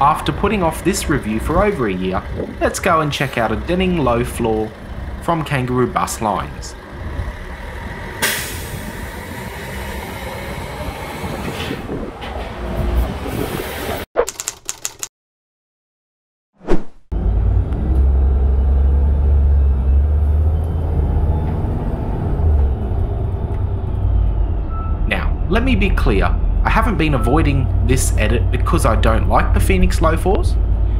after putting off this review for over a year, let's go and check out a Denning low floor from Kangaroo bus lines. Now, let me be clear. I haven't been avoiding this edit because I don't like the Phoenix low floors,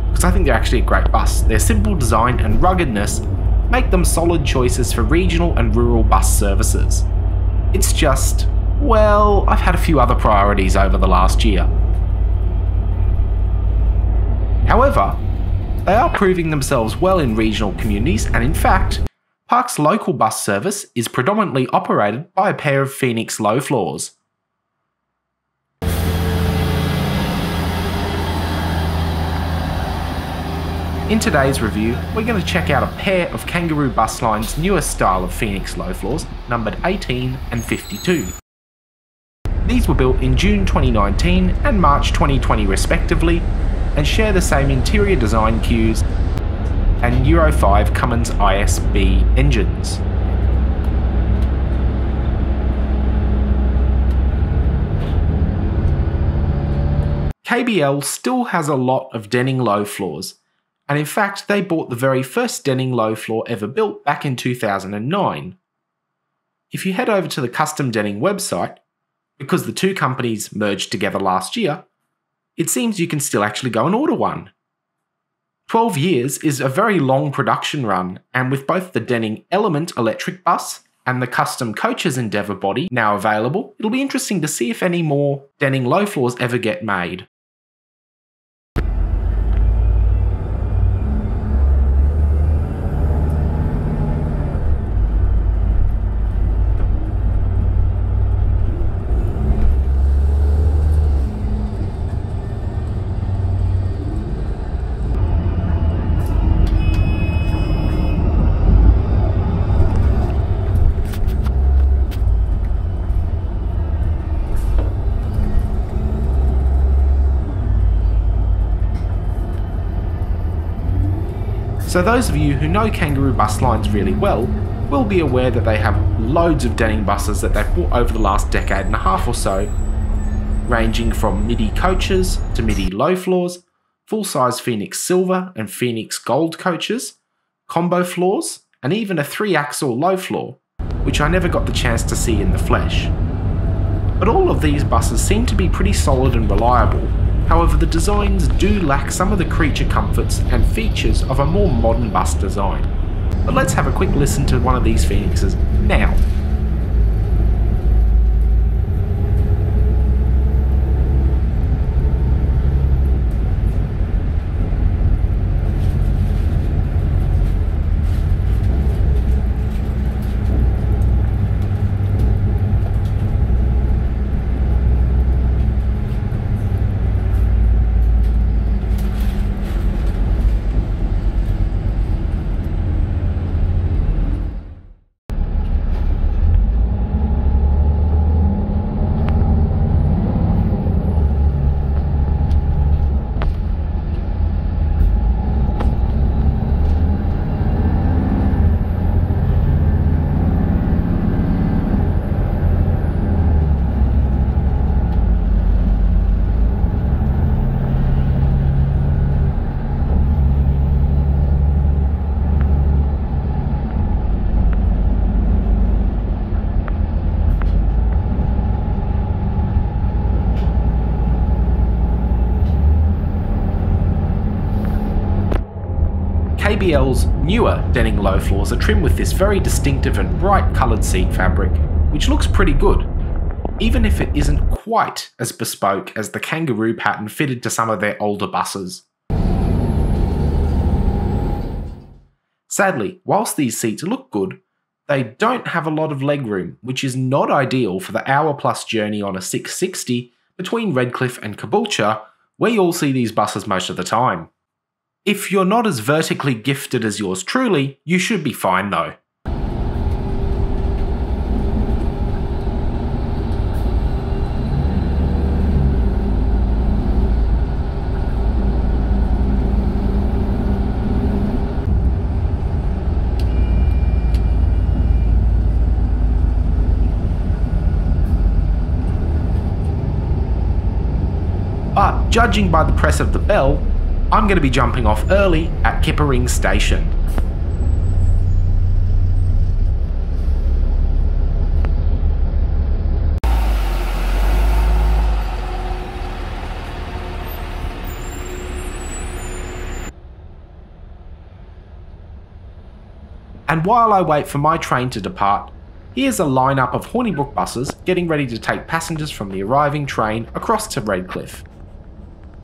because I think they're actually a great bus. Their simple design and ruggedness make them solid choices for regional and rural bus services. It's just, well, I've had a few other priorities over the last year. However, they are proving themselves well in regional communities, and in fact, Park's local bus service is predominantly operated by a pair of Phoenix low floors. In today's review, we're going to check out a pair of Kangaroo bus line's newest style of Phoenix low floors, numbered 18 and 52. These were built in June 2019 and March 2020 respectively, and share the same interior design cues and Euro 5 Cummins ISB engines. KBL still has a lot of Denning low floors, and in fact they bought the very first Denning low floor ever built back in 2009. If you head over to the Custom Denning website, because the two companies merged together last year, it seems you can still actually go and order one. 12 years is a very long production run, and with both the Denning Element electric bus and the custom Coaches Endeavour body now available, it'll be interesting to see if any more Denning low floors ever get made. So those of you who know Kangaroo bus lines really well will be aware that they have loads of Denning buses that they've bought over the last decade and a half or so, ranging from midi coaches to midi low floors, full-size Phoenix Silver and Phoenix Gold coaches, combo floors, and even a 3-axle low floor, which I never got the chance to see in the flesh. But all of these buses seem to be pretty solid and reliable. However, the designs do lack some of the creature comforts and features of a more modern bus design. But let's have a quick listen to one of these Phoenixes now. KBL's newer Denning low floors are trimmed with this very distinctive and bright coloured seat fabric, which looks pretty good, even if it isn't quite as bespoke as the Kangaroo pattern fitted to some of their older buses. Sadly, whilst these seats look good, they don't have a lot of legroom, which is not ideal for the hour-plus journey on a 660 between Redcliffe and Caboolture, where you'll see these buses most of the time. If you're not as vertically gifted as yours truly, you should be fine though. judging by the press of the bell, I'm going to be jumping off early at Kippering Station. And while I wait for my train to depart, here's a lineup of Hornibrook buses getting ready to take passengers from the arriving train across to Redcliffe.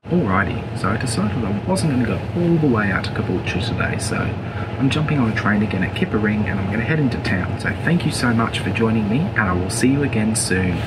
Alrighty, so I decided I wasn't going to go all the way out to Caboolture today, so I'm jumping on a train again at Kippering and I'm going to head into town. So thank you so much for joining me, and I will see you again soon.